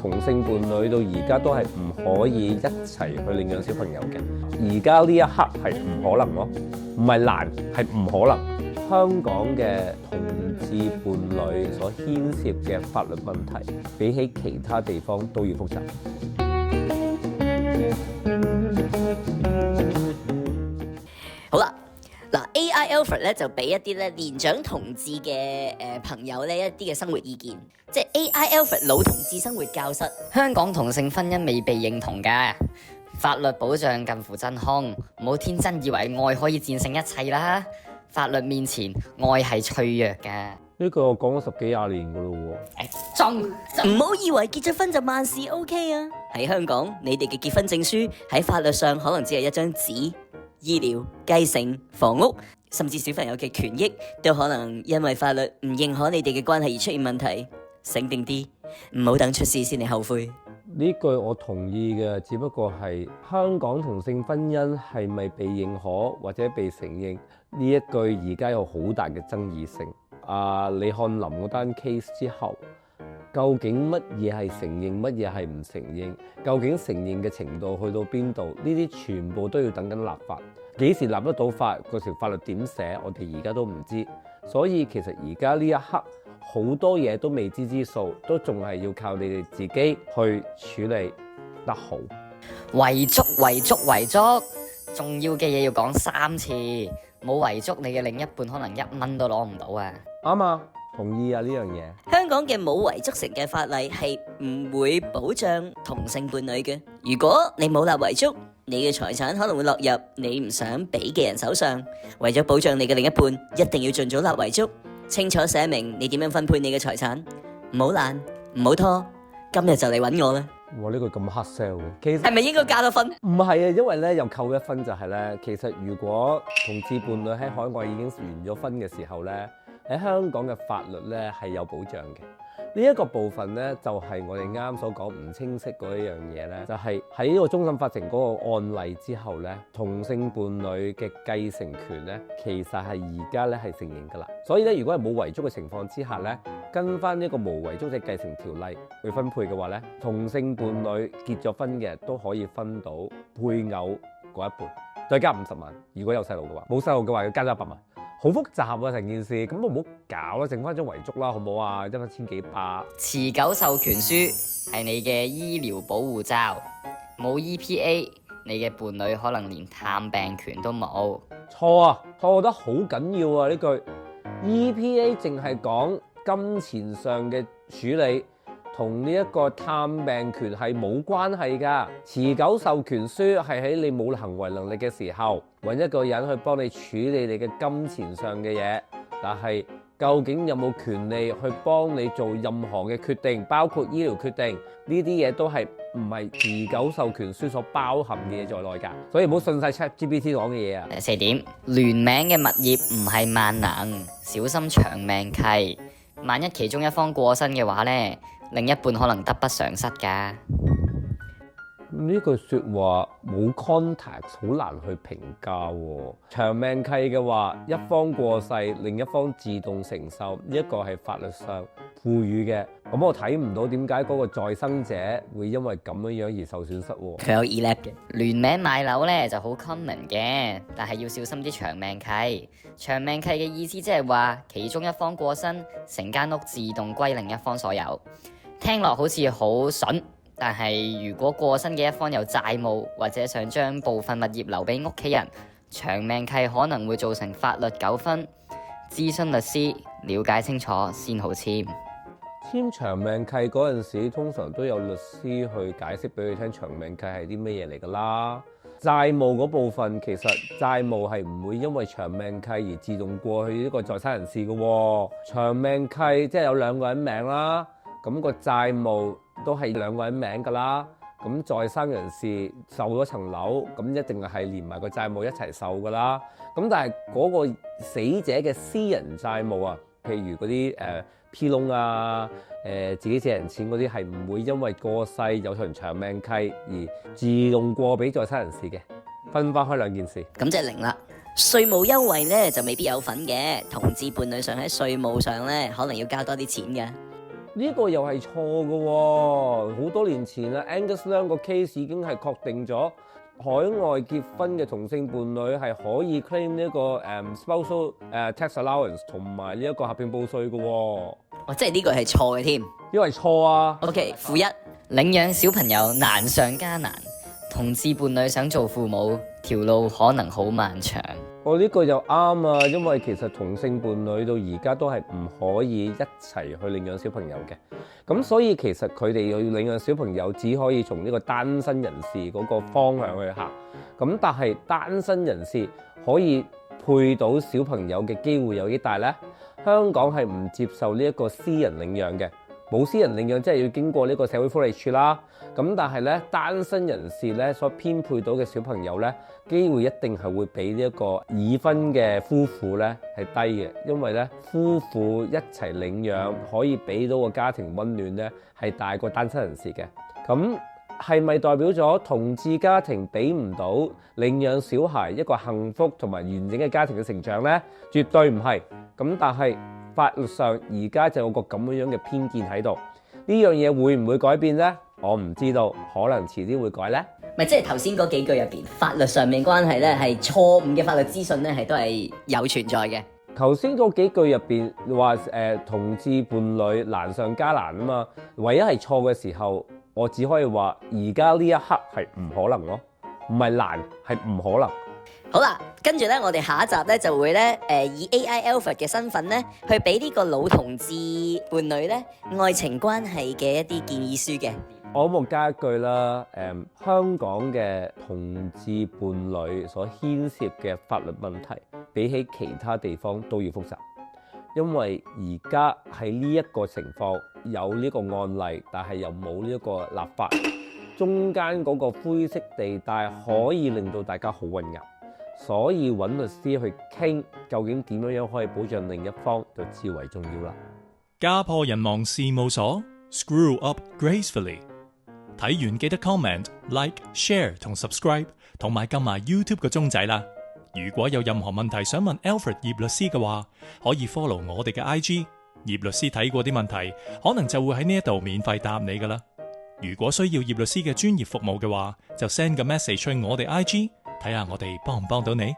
同性伴侶到而家都係唔可以一齊去領養小朋友嘅。而家呢一刻係唔可能咯，唔係難，係唔可能。香港嘅同志伴侶所牽涉嘅法律問題，比起其他地方都要複雜。好啦，嗱 AI Alfred 咧就俾一啲咧年長同志嘅朋友咧一啲嘅生活意見，即係 AI Alfred 老同志生活教室。香港同性婚姻未被認同㗎，法律保障近乎真空，唔好天真以為愛可以戰勝一切啦。法律面前，愛係脆弱㗎。呢個我講咗10幾20年噶咯喎。唔好以為結咗婚就萬事 OK 啊！喺香港，你哋嘅結婚證書喺法律上可能只係一張紙，醫療、繼承、房屋，甚至小朋友嘅權益，都可能因為法律唔認可你哋嘅關係而出現問題。醒定啲，唔好等出事先嚟後悔。呢句我同意嘅，只不過係香港同性婚姻係咪被認可或者被承認呢一句而家有好大嘅爭議性。李漢林嗰單 case 之後，究竟乜嘢係承認，乜嘢係唔承認？究竟承認嘅程度去到邊度？呢啲全部都要等緊立法。幾時立得到法？嗰條法律點寫？我哋而家都唔知。所以其實而家呢一刻，好多嘢都未知之數，都仲係要靠你哋自己去處理得好。遺囑，重要嘅嘢要講3次，冇遺囑你嘅另一半可能1蚊都攞唔到啊！啱啊，同意啊呢樣嘢。香港嘅冇遺囑成嘅法例係唔會保障同性伴侶嘅。如果你冇立遺囑，你嘅財產可能會落入你唔想俾嘅人手上。為咗保障你嘅另一半，一定要盡早立遺囑，清楚寫明你點樣分配你嘅財產。唔好懶，唔好拖，今日就嚟揾我啦！哇！呢個咁黑 sell 嘅，其實係咪應該加多分？唔係啊，因為咧又扣1分就係咧，其實如果同志伴侶喺海外已經完咗婚嘅時候咧，喺香港嘅法律咧係有保障嘅。呢一個部分咧就係我哋啱啱所講唔清晰嗰一樣嘢咧，就係喺呢個終審法庭嗰個案例之後咧，同性伴侶嘅繼承權咧，其實係而家咧係承認㗎啦。所以咧，如果係冇遺囑嘅情況之下咧，跟翻呢個無遺囑嘅繼承條例去分配嘅話咧，同性伴侶結咗婚嘅都可以分到配偶嗰一半，再加50萬。如果有細路嘅話，冇細路嘅話要加咗100萬。好複雜啊成件事，咁都唔好搞啦，剩翻張遺囑啦，好唔好啊？得翻1200。持久授權書係你嘅醫療保護罩，冇 EPA， 你嘅伴侶可能連探病權都冇。錯啊，錯得好緊要啊！呢句 EPA 淨係講金錢上嘅處理，同呢一個探病權係冇關係㗎。持久授權書係喺你冇行為能力嘅時候，揾一個人去幫你處理你嘅金錢上嘅嘢。但係究竟有冇權利去幫你做任何嘅決定，包括醫療決定呢啲嘢都係唔係持久授權書所包含嘅嘢在內㗎。所以唔好信晒 ChatGPT 講嘅嘢啊。4點，聯名嘅物業唔係萬能，小心長命契。萬一其中一方過身嘅話呢，另一半可能得不償失㗎。呢句說話冇 context， 好難去評價喎。長命契嘅話，一方過世，另一方自動承受，呢一個係法律上賦予嘅。咁我睇唔到點解嗰個再生者會因為咁樣而受損失喎。佢有 elap 嘅聯名買樓呢就好 common 嘅，但係要小心啲長命契。長命契嘅意思即係話其中一方過身，成間屋自動歸另一方所有。聽落好似好筍。但係如果過身嘅一方有債務，或者想將部分物業留俾屋企人，長命契可能會造成法律糾紛。諮詢律師了解清楚先好簽。簽長命契嗰陣時，通常都有律師去解釋俾佢聽長命契係啲咩嘢嚟㗎啦。債務嗰部分，其實債務係唔會因為長命契而自動過去呢個在生人士嘅喎。長命契即係有2個人名啦，咁個債務都係2個人名㗎啦。咁在生人士受咗層樓，咁一定係連埋個債務一齊受㗎啦。咁但係嗰個死者嘅私人債務啊，譬如嗰啲P 窿啊，自己借人錢嗰啲，係唔會因為過世有場長命契而自動過俾在生人士嘅，分返開2件事。咁即係0啦。稅務優惠咧就未必有份嘅，同志伴侶上喺稅務上咧可能要交多啲錢嘅。呢個又係錯嘅喎，好多年前啦 ，Angus Leung 個 case 已經係確定咗海外結婚嘅同性伴侶係可以 claim 呢一個spousal tax allowance 同埋呢一個合併報稅嘅喎。哦，即係呢個係錯嘅添。因為錯啊。 OK，負一。領養小朋友難上加難，同志伴侶想做父母，條路可能好漫長。我呢個又啱啊，因為其實同性伴侶到而家都係唔可以一齊去領養小朋友嘅，咁所以其實佢哋要領養小朋友，只可以從呢個單身人士嗰個方向去行。咁但係單身人士可以配到小朋友嘅機會有幾大呢？香港係唔接受呢一個私人領養嘅。冇私人領養，即係要經過呢個社會福利署啦。咁但係咧，單身人士咧所編配到嘅小朋友咧，機會一定係會比呢一個已婚嘅夫婦咧係低嘅，因為咧夫婦一齊領養可以俾到個家庭溫暖咧係大過單身人士嘅。咁係咪代表咗同志家庭俾唔到領養小孩一個幸福同埋完整嘅家庭嘅成長呢？絕對唔係。咁但係法律上而家就有個咁樣嘅偏見喺度，呢樣嘢會唔會改變呢？我唔知道，可能遲啲會改呢。咪即係頭先嗰幾句入邊，法律上面關係咧係錯誤嘅法律資訊咧係都係有存在嘅。頭先嗰幾句入邊話同志伴侶難上加難啊嘛，唯一係錯嘅時候，我只可以話而家呢一刻係唔可能咯，唔係難係唔可能。好啦，跟住咧，我哋下一集咧就會咧，以 AI Alfred 嘅身份咧，去俾呢個老同志伴侶咧愛情關係嘅一啲建議書嘅。我冇加一句啦，香港嘅同志伴侶所牽涉嘅法律問題，比起其他地方都要複雜，因為而家喺呢一個情況有呢個案例，但係又冇呢一個立法，中間嗰個灰色地帶可以令到大家好混淆。所以揾律師去傾，究竟點樣可以保障另一方，就至為重要啦。家破人亡事務所 Screw Up Gracefully， 睇完記得 comment、like、share 同 subscribe， 同埋撳埋 YouTube 個鐘仔啦。如果有任何問題想問 Alfred 葉律師嘅話，可以 follow我哋嘅 IG， 葉律師睇過啲問題，可能就會喺呢一度免費答你噶啦。如果需要葉律師嘅專業服務嘅話，就 send 個 message 去我哋 IG。睇下我哋幫唔幫到你。